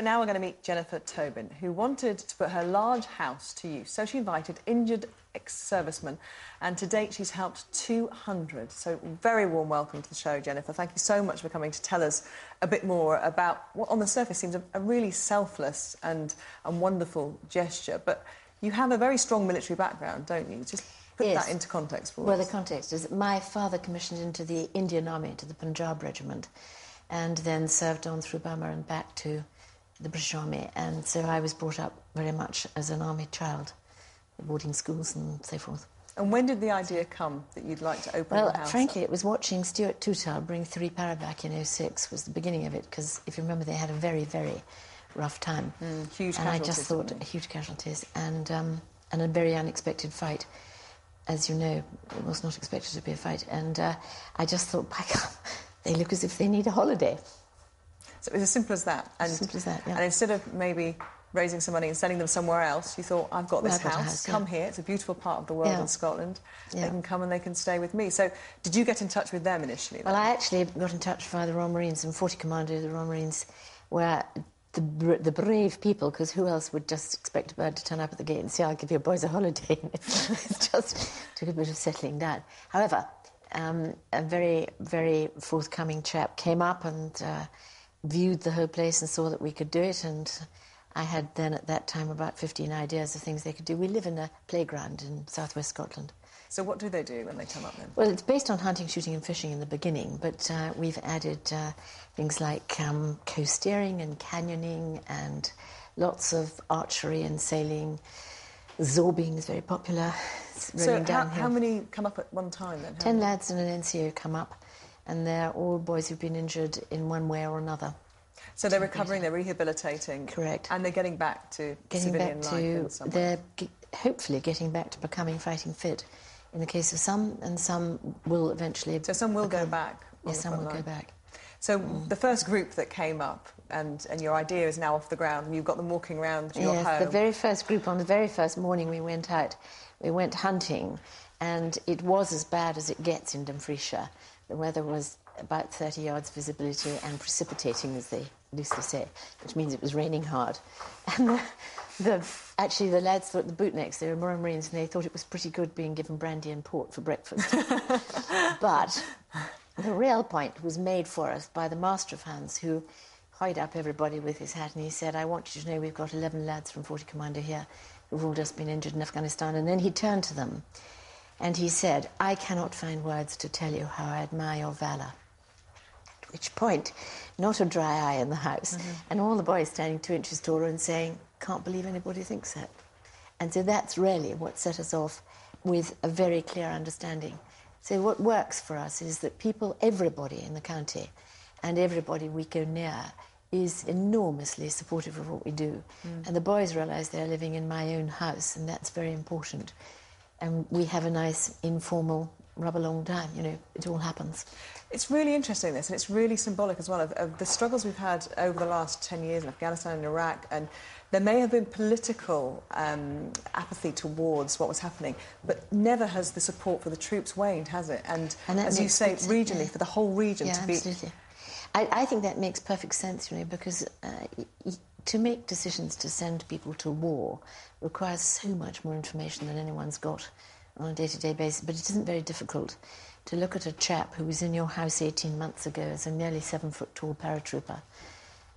But now we're going to meet Jennefer Tobin, who wanted to put her large house to use. So she invited injured ex-servicemen, and to date she's helped 200. So very warm welcome to the show, Jennefer. Thank you so much for coming to tell us a bit more about what on the surface seems a really selfless and wonderful gesture. But you have a very strong military background, don't you? Just put that into context for us. Well, the context is my father commissioned into the Indian Army, to the Punjab Regiment, and then served on through Burma and back to the British Army. And so I was brought up very much as an army child, boarding schools and so forth. And when did the idea come that you'd like to open the house? Well, frankly, it was watching Stuart Tutal bring 3 para back in '06 was the beginning of it, because if you remember, they had a very, very rough time. Huge casualties. And I just thought, huge casualties, and a very unexpected fight. As you know, it was not expected to be a fight. And I just thought, by God, they look as if they need a holiday. So it was as simple as that. And, as simple as that, yeah. And instead of maybe raising some money and sending them somewhere else, you thought, I've got this house, come here. It's a beautiful part of the world in Scotland. They can come and they can stay with me. So did you get in touch with them initially? Well, I actually got in touch via the Royal Marines, and 40 Commander of the Royal Marines were the brave people, because who else would just expect a bird to turn up at the gate and say, I'll give your boys a holiday? It just took a bit of settling down. However, a very, very forthcoming chap came up and viewed the whole place and saw that we could do it, and I had then at that time about 15 ideas of things they could do. We live in a playground in southwest Scotland. So what do they do when they come up then? Well, it's based on hunting, shooting and fishing in the beginning, but we've added things like coasteering and canyoning and lots of archery and sailing. Zorbing is very popular. So how many come up at one time then? 10 lads and an NCO come up, and they're all boys who've been injured in one way or another. So they're recovering, they're rehabilitating. Correct. And they're getting back to civilian life in some way. They're hopefully getting back to becoming fighting fit in the case of some, and some will eventually... So some will go back? Yes, some will go back. So the first group that came up, and your idea is now off the ground, and you've got them walking around your home. Yes, the very first group, on the very first morning we went out, we went hunting, and it was as bad as it gets in Dumfriesshire. The weather was about 30 yards visibility and precipitating, as they loosely say, which means it was raining hard. And actually the lads thought, the bootnecks, they were Royal Marines, and they thought it was pretty good being given brandy and port for breakfast. But the real point was made for us by the Master of Hounds, who hied up everybody with his hat, and he said, I want you to know we've got 11 lads from 40 Commander here who've all just been injured in Afghanistan. And then he turned to them and he said, I cannot find words to tell you how I admire your valour. At which point, not a dry eye in the house, and all the boys standing 2 inches taller and saying, can't believe anybody thinks that. And so that's really what set us off with a very clear understanding. So what works for us is that people, everybody in the county and everybody we go near is enormously supportive of what we do. And the boys realise they're living in my own house, and that's very important. And we have a nice, informal, rub-along time, you know, it all happens. It's really interesting, this, and it's really symbolic as well of the struggles we've had over the last 10 years in Afghanistan and Iraq, and there may have been political apathy towards what was happening, but never has the support for the troops waned, has it? And as you say, regionally, for the whole region to be... Absolutely. I think that makes perfect sense, you know, because to make decisions to send people to war requires so much more information than anyone's got on a day-to-day basis, but it isn't very difficult to look at a chap who was in your house 18 months ago as a nearly 7-foot-tall paratrooper,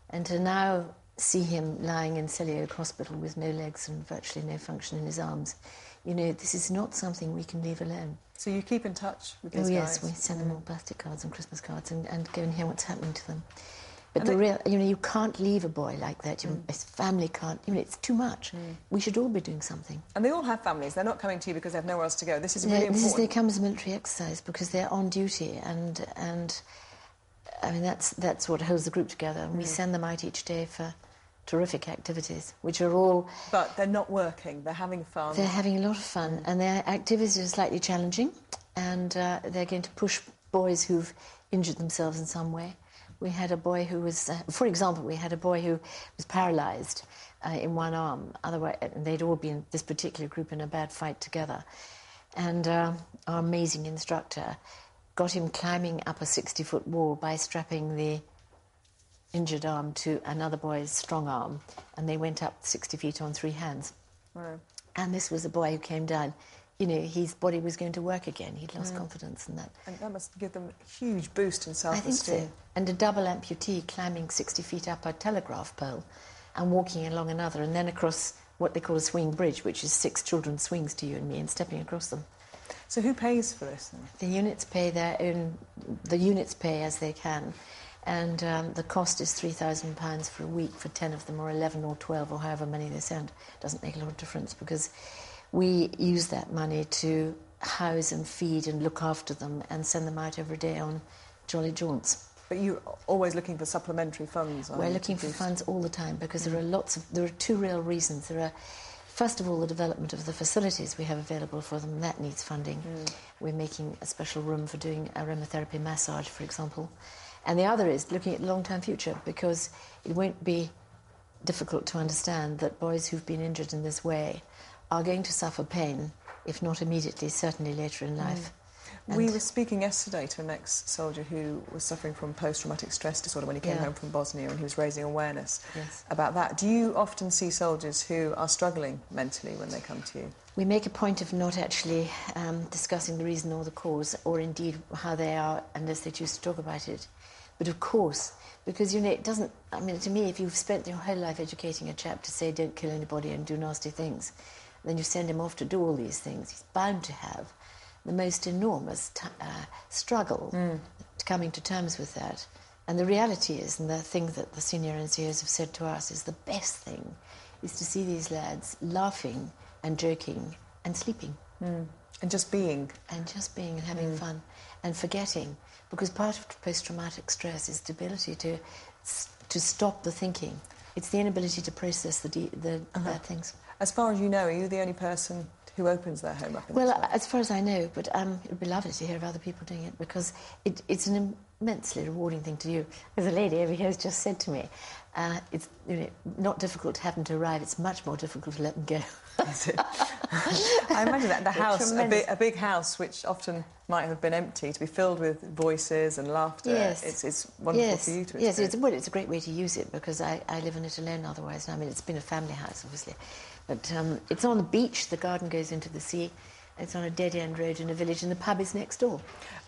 and to now see him lying in Selly Oak Hospital with no legs and virtually no function in his arms. You know, this is not something we can leave alone. So you keep in touch with these guys? Oh, yes, we send them all birthday cards and Christmas cards and go and hear what's happening to them. But the real, you know, you can't leave a boy like that. His family can't, you know, it's too much. We should all be doing something. And they all have families. They're not coming to you because they have nowhere else to go. This is really important. They come as a military exercise because they're on duty, and I mean, that's what holds the group together. And we send them out each day for terrific activities, which are all... But they're not working, they're having fun. They're having a lot of fun, and their activities are slightly challenging, and they're going to push boys who've injured themselves in some way. We had a boy who was, for example, we had a boy who was paralysed in one arm. Otherwise, they'd all been, this particular group, in a bad fight together. And our amazing instructor got him climbing up a 60-foot wall by strapping the injured arm to another boy's strong arm, and they went up 60 feet on 3 hands. Wow. And this was a boy who came down. You know, his body was going to work again. He'd lost confidence in that. And that must give them a huge boost in self-esteem. I think so. And a double amputee climbing 60 feet up a telegraph pole and walking along another, and then across what they call a swing bridge, which is 6 children's swings to you and me, and stepping across them. So who pays for this then? The units pay their own. The units pay as they can, and the cost is £3,000 for a week for 10 of them, or 11 or 12, or however many they send. It doesn't make a lot of difference because we use that money to house and feed and look after them and send them out every day on jolly jaunts. But you're always looking for supplementary funds. We're looking for funds all the time because there are 2 real reasons. There are, first of all, the development of the facilities we have available for them. That needs funding. We're making a special room for doing aromatherapy massage, for example. And the other is looking at the long-term future, because it won't be difficult to understand that boys who've been injured in this way are going to suffer pain, if not immediately, certainly later in life. We were speaking yesterday to an ex-soldier who was suffering from post-traumatic stress disorder when he came home from Bosnia, and he was raising awareness about that. Do you often see soldiers who are struggling mentally when they come to you? We make a point of not actually discussing the reason or the cause, or indeed how they are, unless they choose to talk about it. But of course, because, you know, it doesn't... I mean, to me, if you've spent your whole life educating a chap to say don't kill anybody and do nasty things, then you send him off to do all these things, he's bound to have the most enormous struggle coming to terms with that. And the reality is, and the thing that the senior NCOs have said to us, is the best thing is to see these lads laughing and joking and sleeping. And just being. And just being and having fun and forgetting. Because part of post-traumatic stress is the ability to stop the thinking. It's the inability to process the bad things. As far as you know, are you the only person who opens their home up in Well, this way? as far as I know, but it would be lovely to hear of other people doing it, because it's an immensely rewarding thing to do. There's a lady over here who's just said to me, it's, you know, not difficult to have them to arrive, it's much more difficult to let them go. Is it? I imagine that the house, a big house, which often might have been empty, to be filled with voices and laughter. Yes. It's wonderful for you to experience. Yes, it's a great way to use it, because I live in it alone otherwise. I mean, it's been a family house, obviously. But it's on the beach, the garden goes into the sea. It's on a dead-end road in a village, and the pub is next door.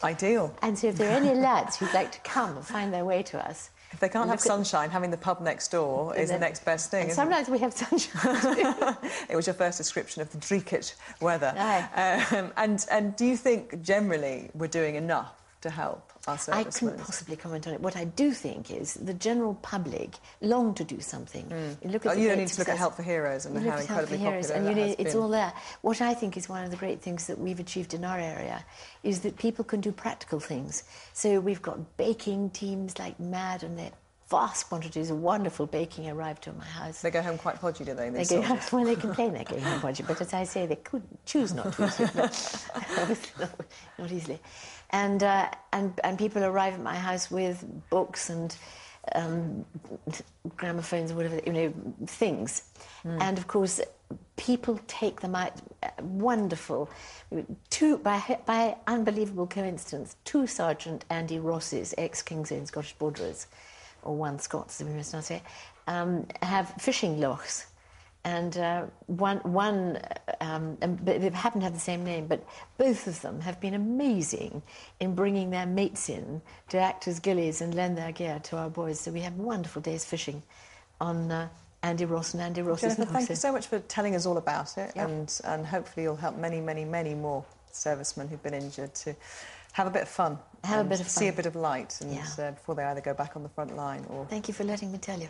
Ideal. And so if there are any lads who'd like to come and find their way to us... If they can't have sunshine, having the pub next door is the next best thing, isn't sometimes we have sunshine. It was your first description of the Dreekit weather. Aye. And do you think, generally, we're doing enough to help our servicemen? I couldn't possibly comment on it. What I do think is the general public long to do something. You don't need to look at Help for Heroes and how incredibly popular that has been. It's all there. What I think is one of the great things that we've achieved in our area is that people can do practical things. So we've got baking teams like mad, and they're vast quantities of wonderful baking arrive to my house. They go home quite podgy, do they? Well, they complain they're going home podgy, but as I say, they could choose not to. Not easily. And people arrive at my house with books and gramophones or whatever, you know, things. And of course, people take them out. Wonderful. By unbelievable coincidence, 2 Sergeant Andy Rosses, ex-King's Own Scottish Borderers, or 1 Scots, as we must not say, have fishing lochs. And they happen to have the same name, but both of them have been amazing in bringing their mates in to act as gillies and lend their gear to our boys. So we have wonderful days fishing on Andy Ross and Andy Ross's. Jennefer, thank you so much for telling us all about it, Yep. and hopefully you'll help many, many, many more servicemen who've been injured to have a bit of fun. Have a bit of fun. See a bit of light, and Yeah. before they either go back on the front line or... Thank you for letting me tell you.